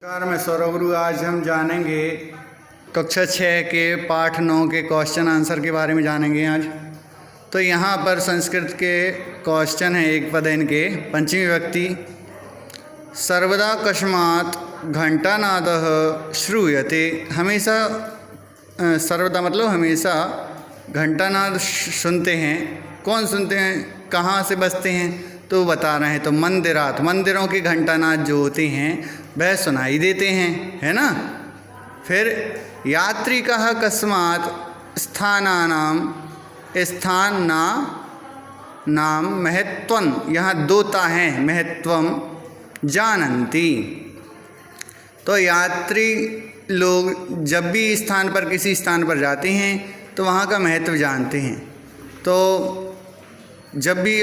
नमस्कार, मैं सौरभ गुरु। आज हम जानेंगे कक्षा 6 के पाठ 9 के क्वेश्चन आंसर के बारे में जानेंगे आज। तो यहाँ पर संस्कृत के क्वेश्चन है एक पद इनके। पंचमी विभक्ति। सर्वदा कस्मात् घंटानादः श्रूयते। हमेशा सर्वदा मतलब हमेशा घंटानाद सुनते हैं। कौन सुनते हैं, कहाँ से बजते हैं, तो बता रहे हैं। तो मंदिरात, मंदिरों के घंटानाद जो होते हैं वह सुनाई देते हैं, है ना। फिर यात्री कहा कस्मात् स्थानानाम, स्थान ना नाम महत्वं। यहाँ दोता हैं, महत्वम जानन्ति। तो यात्री लोग जब भी स्थान पर किसी स्थान पर जाते हैं तो वहाँ का महत्व जानते हैं। तो जब भी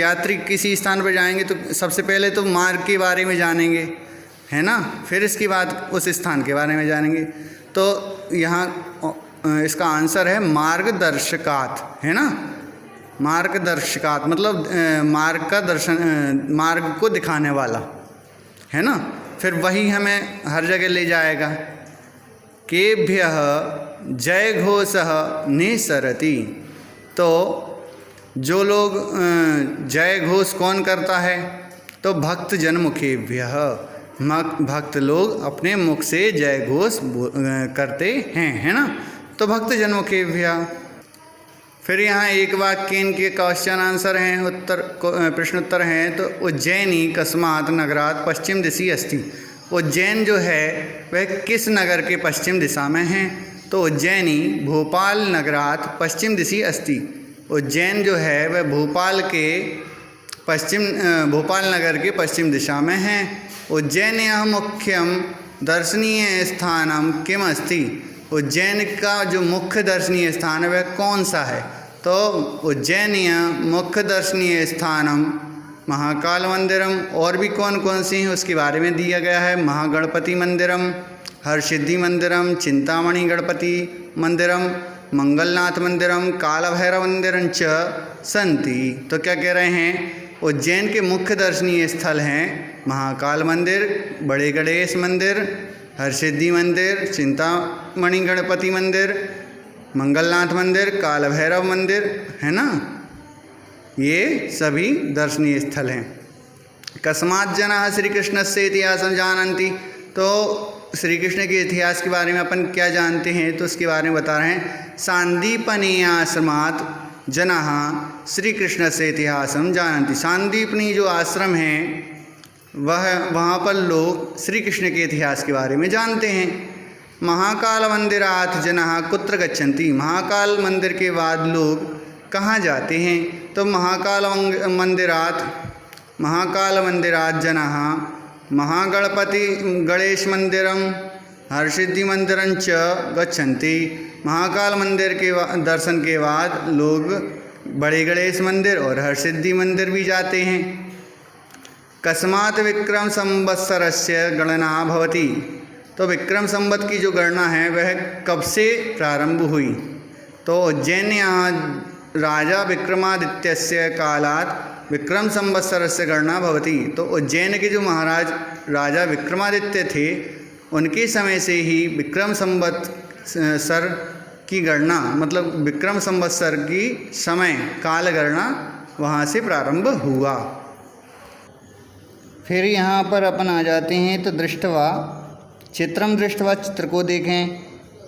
यात्री किसी स्थान पर जाएंगे तो सबसे पहले तो मार्ग के बारे में जानेंगे, है ना। फिर इसके बाद उस स्थान के बारे में जानेंगे। तो यहाँ इसका आंसर है मार्गदर्शकात्, है ना। मार्गदर्शकात् मतलब मार्ग का दर्शन, मार्ग को दिखाने वाला, है ना। फिर वही हमें हर जगह ले जाएगा। केभ्यः जय घोषः निसरति। तो जो लोग जय घोष कौन करता है, तो भक्त जन मुखेभ्यः, भक्त लोग अपने मुख से जय घोष करते हैं, है ना। तो भक्त जन मुखेभ्यः। फिर यहाँ एक वाक्य इनके क्वेश्चन आंसर हैं, उत्तर प्रश्नोत्तर हैं। तो उज्जैनी कस्मात् नगरात् पश्चिम दिशि अस्ति। उज्जैन जो है वह किस नगर के पश्चिम दिशा में है, तो उज्जैनी भोपाल नगरात् पश्चिम दिशि अस्ति। उज्जैन जो है वह भोपाल नगर के पश्चिम दिशा में है। उज्जैन्याः मुख्यम दर्शनीय स्थानम किम अस्ति। उज्जैन का जो मुख्य दर्शनीय स्थान है वह कौन सा है, तो उज्जैनीय मुख्य दर्शनीय स्थानम महाकाल मंदिरम। और भी कौन कौन सी हैं उसके बारे में दिया गया है। महागणपति मंदिरम, हरसिद्धि मंदिरम, चिंतामणि गणपति मंदिरम, मंगलनाथ मंदिरम, कालभैरव मंदिरम च संति। तो क्या कह रहे हैं, उज्जैन के मुख्य दर्शनीय स्थल हैं महाकाल मंदिर, बड़े गणेश मंदिर, हरसिद्धि मंदिर, चिंतामणि गणपति मंदिर, मंगलनाथ मंदिर, कालभैरव मंदिर, है ना। ये सभी दर्शनीय स्थल हैं। कस्मात् जनाः श्री कृष्णस्य इतिहासं जानन्ति। तो श्री कृष्ण के इतिहास के बारे में अपन क्या जानते हैं, तो उसके बारे में बता रहे हैं। सांदीपनी आश्रमात् जनाः श्री कृष्ण से इतिहासं जानन्ति। सांदीपनी जो आश्रम है वहाँ पर लोग श्री कृष्ण के इतिहास के बारे में जानते हैं। महाकाल मंदिरात् जनाः कुत्र गच्छन्ति। महाकाल मंदिर के बाद लोग कहाँ जाते हैं, तो महाकाल मंदिरात् जनाः महागणपति गणेश मंदिरम, हरसिद्धि मंदिरं च गच्छन्ति। महाकाल मंदिर के दर्शन के बाद लोग बड़े गणेश मंदिर और हरसिद्धि मंदिर भी जाते हैं। कस्मात् विक्रम संवत्सरस्य गणना भवति। तो विक्रम संवत की जो गणना है वह कब से प्रारंभ हुई, तो उज्जैन्याः राजा विक्रमादित्यस्य कालात् विक्रम संवत्सरस्य गणना भवति। तो उज्जैन के जो महाराज राजा विक्रमादित्य थे उनके समय से ही विक्रम संवत्सर की गणना, मतलब विक्रम संवत्सर की समय काल गणना वहाँ से प्रारंभ हुआ। फिर यहाँ पर अपन आ जाते हैं। तो दृष्टवा चित्रम दृष्टवा, चित्र को देखें।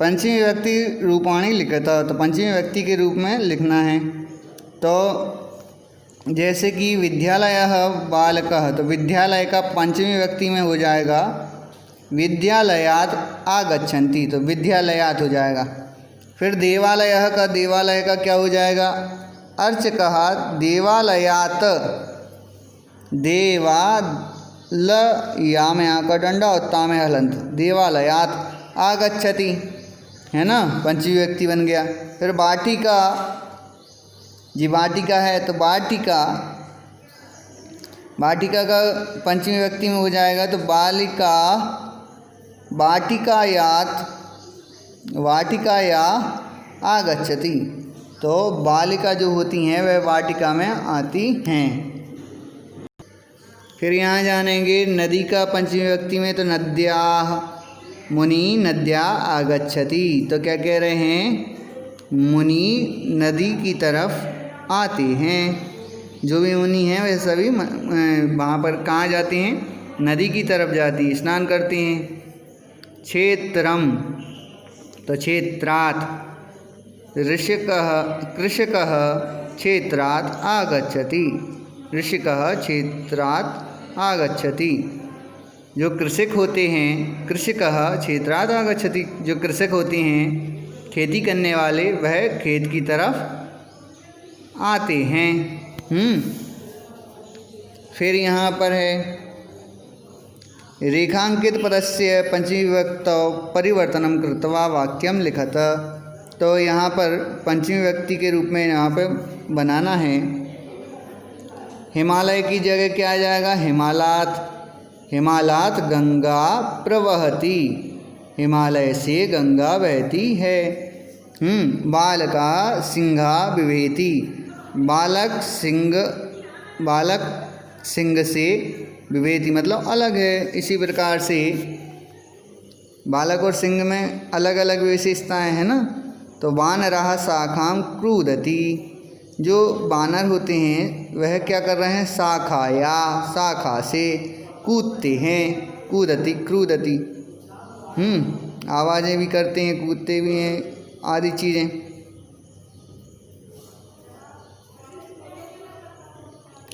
पंचमी विभक्ति रूपाणी लिखता। तो पंचमी विभक्ति के रूप में लिखना है। तो जैसे कि विद्यालयः बालकः, तो विद्यालय का पंचमी विभक्ति में हो जाएगा विद्यालयात् आगच्छन्ति। तो विद्यालयात् हो जाएगा। फिर देवालयः का, देवालय का क्या हो जाएगा, अर्चकः देवालयात्। देवालया में आ का डंडा और ता में हलंत, देवालयात् आगच्छति, है ना, पंचमी विभक्ति बन गया। फिर वाटिका, जी वाटिका है तो वाटिका, वाटिका का पंचमी विभक्ति में हो जाएगा तो बालिका, वाटिकाया आगच्छति। तो बालिका जो होती हैं वह वाटिका में आती हैं। फिर यहाँ जानेंगे नदी का पंचमी विभक्ति में, तो नद्याः, मुनि नद्या आगच्छति। तो क्या कह रहे हैं, मुनि नदी की तरफ आते हैं। जो भी मुनि हैं वे सभी वहाँ पर कहाँ जाते हैं, नदी की तरफ जाती हैं, स्नान करते हैं। क्षेत्रम, तो क्षेत्रात्। ऋषिकः कृषकः क्षेत्रात् आगच्छति, ऋषिकः क्षेत्रात् आगच्छति। जो कृषक होते हैं, कृषकः क्षेत्रात् आगच्छति, जो कृषक होते हैं खेती करने वाले, वह खेत की तरफ आते हैं। फिर यहाँ पर है रेखांकित पदस्य पंचमी विभक्तौ परिवर्तनम कृत्वा वाक्यम लिखत। तो यहाँ पर पंचमी विभक्ति के रूप में यहाँ पर बनाना है। हिमालय की जगह क्या आ जाएगा, हिमालयात्। हिमालयात् गंगा प्रवहति, हिमालय से गंगा बहती है। बालका सिंहा बिभेति, बालक सिंह से विभेति मतलब अलग है। इसी प्रकार से बालक और सिंह में अलग अलग विशेषताएं हैं ना। तो वानरः शाखां क्रूदति, जो बानर होते हैं वह क्या कर रहे हैं, शाखा से कूदते हैं। कूदति क्रूदति, आवाज़ें भी करते हैं, कूदते भी हैं, आदि चीज़ें।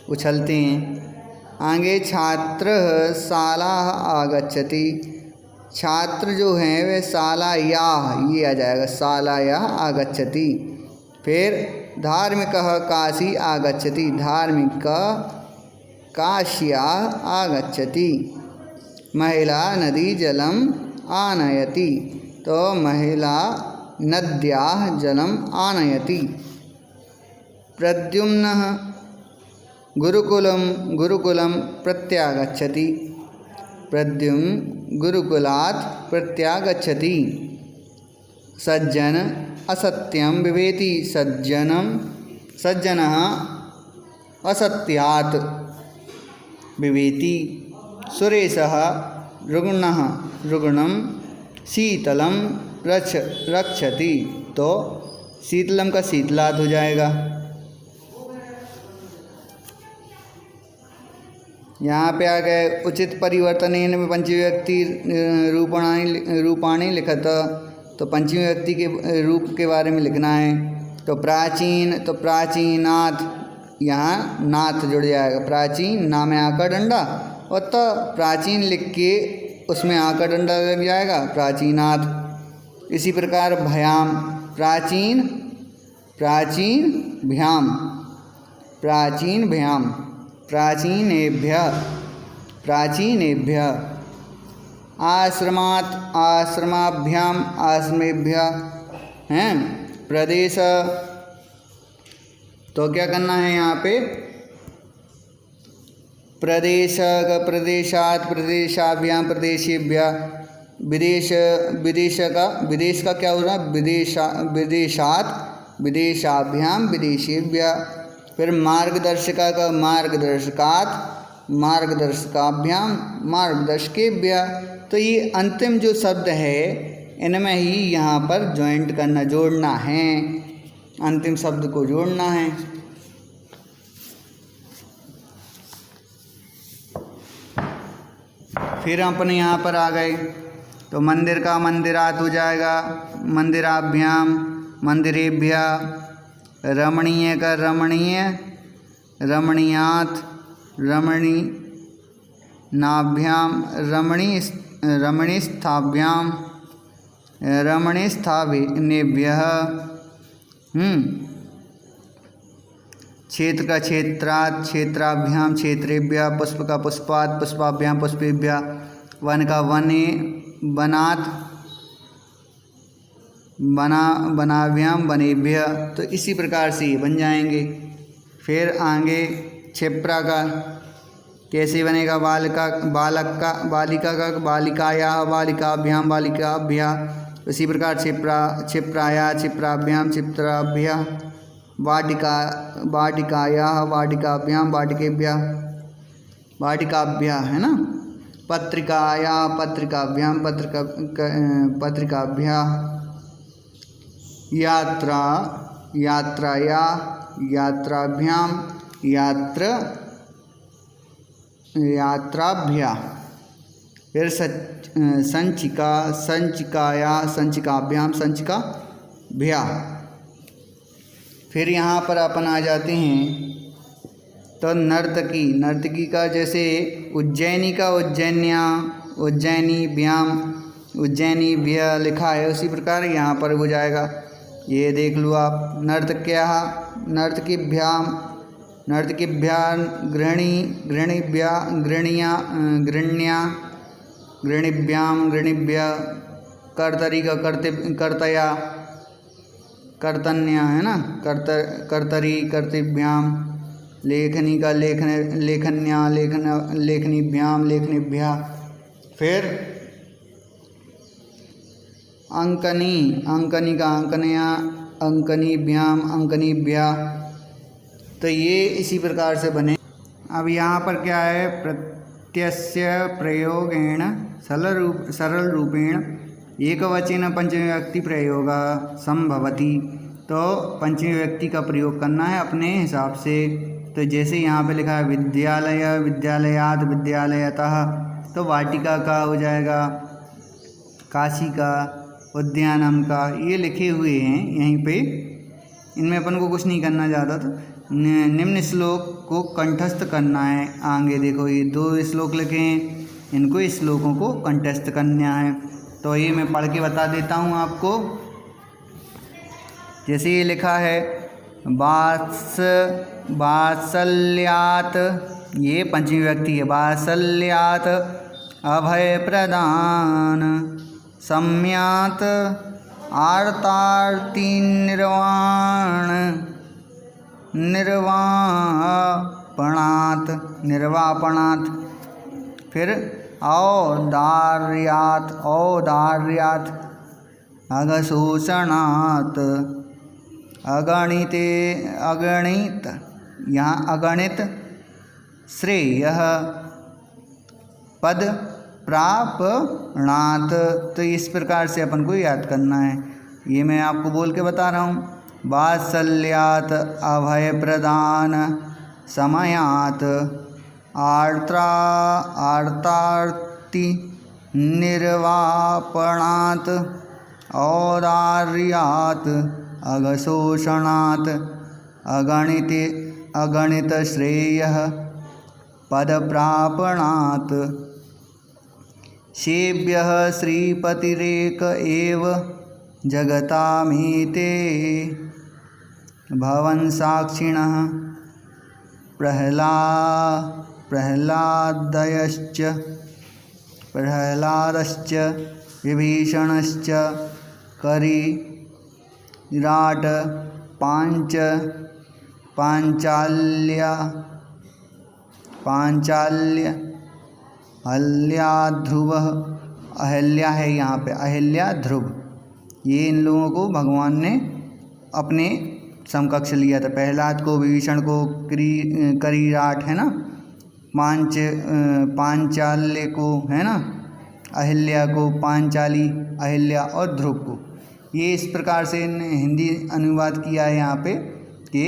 उछलते हैं। आगे छात्र शाला आगच्छति, छात्र जो हैं वे शालायाः, ये आ जाएगा शालायाः आगच्छति। फिर धार्मिकः काशी आगच्छति, धार्मिक काश्याः आगच्छति। महिला नदी जलम आनयति, तो महिला नद्याः जलम आनयति। प्रद्युम्नः गुरुकुलं प्रत्यागच्छति, प्रद्युम्न गुरुकुलात् प्रत्यागच्छति। सज्जन असत्यं बिभेति, सज्जनः असत्यात् बिभेति। सुरेशः रुग्णं शीतलं रक्षति, तो शीतलम का शीतलात् हो जाएगा। यहाँ पे आ गए उचित परिवर्तनेन पंचमी विभक्ति रूपाणि लिखत। तो पंचमी विभक्ति के रूप के बारे में लिखना है। तो प्राचीन, तो प्राचीनात्, यहाँ नाथ जुड़ जाएगा। प्राचीन ना में आकर डंडा, और तो प्राचीन लिख के उसमें आकर डंडा लग जाएगा, प्राचीनात्। इसी प्रकार भयाम, प्राचीन भ्याम, प्राचीन भ्याम, प्राचीनेभ्यः। आश्रमात्, आश्रमाभ्याम, आश्रमेभ्यः। हैं प्रदेश, तो क्या करना है यहाँ पे, प्रदेशात्, प्रदेशाभ्याम, प्रदेशेभ्यः। विदेश का क्या हो रहा है, विदेशात्, विदेशाभ्याम, विदेशेभ्यः। फिर मार्गदर्शिका का मार्गदर्शकात्, मार्गदर्शकाभ्याम, मार्गदर्शकेभ्यः। तो ये अंतिम जो शब्द है इनमें ही यहाँ पर जॉइंट करना, जोड़ना है, अंतिम शब्द को जोड़ना है। फिर अपने यहाँ पर आ गए, तो मंदिर का मंदिरात् हो जाएगा, मंदिराभ्याम, मंदिरेभ्यः। रमणीय का रमणीय, रमणीयात्, रमणीनाभ्याम, रमणीस्थाभ्याम, रमणीस्थानेभ्यः। क्षेत्र का क्षेत्रात्, क्षेत्राभ्याम, क्षेत्रेभ्यः। पुष्प का पुष्पात्, पुष्पाभ्याम, पुष्पेभ्यः। वन का वने, वनात्, वनाभ्याम, वनेभ्यः। तो इसी प्रकार से ये बन जाएंगे। फिर आगे क्षिप्रा का कैसे बनेगा, बालिका का, बालिकायाः, बालिकाभ्याम, बालिकाभ्यः। इसी प्रकार क्षिप्रायाः, क्षिप्राभ्याम, क्षिप्राभ्यः। वाटिकायाः, वाटिकाभ्याम, वाटिकेभ्यः। वाटिकाभ्या है ना, पत्रिकाया पत्रिकाभ्यां पत्रिकाभ्या, यात्रा यात्राया यात्राभ्यां यात्राभ्या, फिर संचिका संचिकाया संचिकाभ्यां संचिकाभ्या। फिर यहाँ पर अपन आ जाते हैं तो नर्तकी, नर्तकी का जैसे उज्जैनी का उज्जैन्या उज्जैनीभ्याम उज्जैनीभ्य लिखा है, उसी प्रकार यहाँ पर हो जाएगा। ये देख लो आप, नर्तक्याः नर्तकीभ्याम नर्तकीभ्यां गृहिणीभ्या गृह्ण्या गृहिणीभ्यां गृहिणीभ्य, कर्तरी का कर्तया कर्तन्या है ना, कर्तरी कर्तृभ्यां, लेखनी का लेखन्या लेखनीभ्यां लेखनीभ्या। फिर अंकनी का अंकनया अंकनीभ्यां अंकनीभ्या। तो ये इसी प्रकार से बने। अब यहाँ पर क्या है, प्रत्यस्य प्रयोगेण सरल रूपेण एकवचन पंचमी व्यक्ति प्रयोग संभवति। तो पंचमी व्यक्ति का प्रयोग करना है अपने हिसाब से। तो जैसे यहाँ पे लिखा है विद्यालय विद्यालयात् विद्यालयतः, तो वाटिका का हो जाएगा, काशी का, उद्यानम का, ये लिखे हुए हैं यहीं पे। इनमें अपन को कुछ नहीं करना ज़्यादा। तो निम्न श्लोक को कंठस्थ करना है। आगे देखो ये 2 श्लोक लिखे हैं, इनको श्लोकों को कंठस्थ करना है। तो ये मैं पढ़ के बता देता हूँ आपको। जैसे ये लिखा है वात्सल्यात्, ये पंचमी व्यक्ति है, वात्सल्यात् अभय प्रदान सम्यात् आर्तार्ति निर्वापणात्। फिर औदार्यात् अघशोषणात् अगणित, यहाँ अगणित श्रेयः पद प्रापणात्। तो इस प्रकार से अपन को याद करना है। ये मैं आपको बोल के बता रहा हूँ। वात्सल्यात् अभय प्रदान समयात् आर्तार्ति निर्वापणात् औदार्यात् अघशोषणात् अगणित श्रेयः पदप्रापणात्। सेव्यः श्रीपतिरेक एव जगतामीते भवन साक्षिणः प्रह्लादश्च विभीषणश्च करिराट पांचाल्य अहल्या ध्रुवः, अहल्या है यहाँ पे, अहल्या ध्रुव। ये इन लोगों को भगवान ने अपने समकक्ष लिया था। प्रहलाद को, विभीषण को करिराट है ना, पांचाल्य को है ना, अहल्या को पांचाली, अहल्या और ध्रुव को। ये इस प्रकार से हिंदी अनुवाद किया है यहाँ पे कि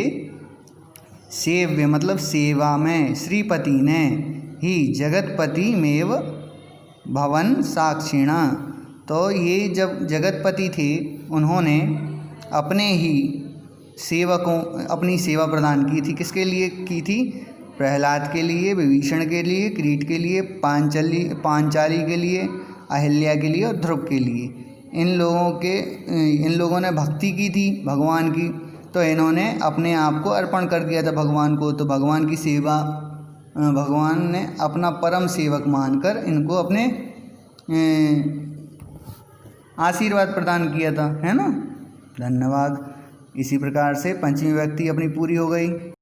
सेव्य मतलब सेवा में, श्रीपति ने ही जगतपति मेव भवन साक्षिणा। तो ये जब जगतपति थे, उन्होंने अपने ही सेवकों अपनी सेवा प्रदान की थी। किसके लिए की थी? प्रहलाद के लिए, विभीषण के लिए, किरीट के लिए, पांचाली के लिए, अहल्या के लिए और ध्रुव के लिए। इन लोगों ने भक्ति की थी भगवान की, तो इन्होंने अपने आप को अर्पण कर दिया था भगवान को। तो भगवान की सेवा, भगवान ने अपना परम सेवक मानकर इनको अपने आशीर्वाद प्रदान किया था, है ना। धन्यवाद। इसी प्रकार से पंचमी व्यक्ति अपनी पूरी हो गई।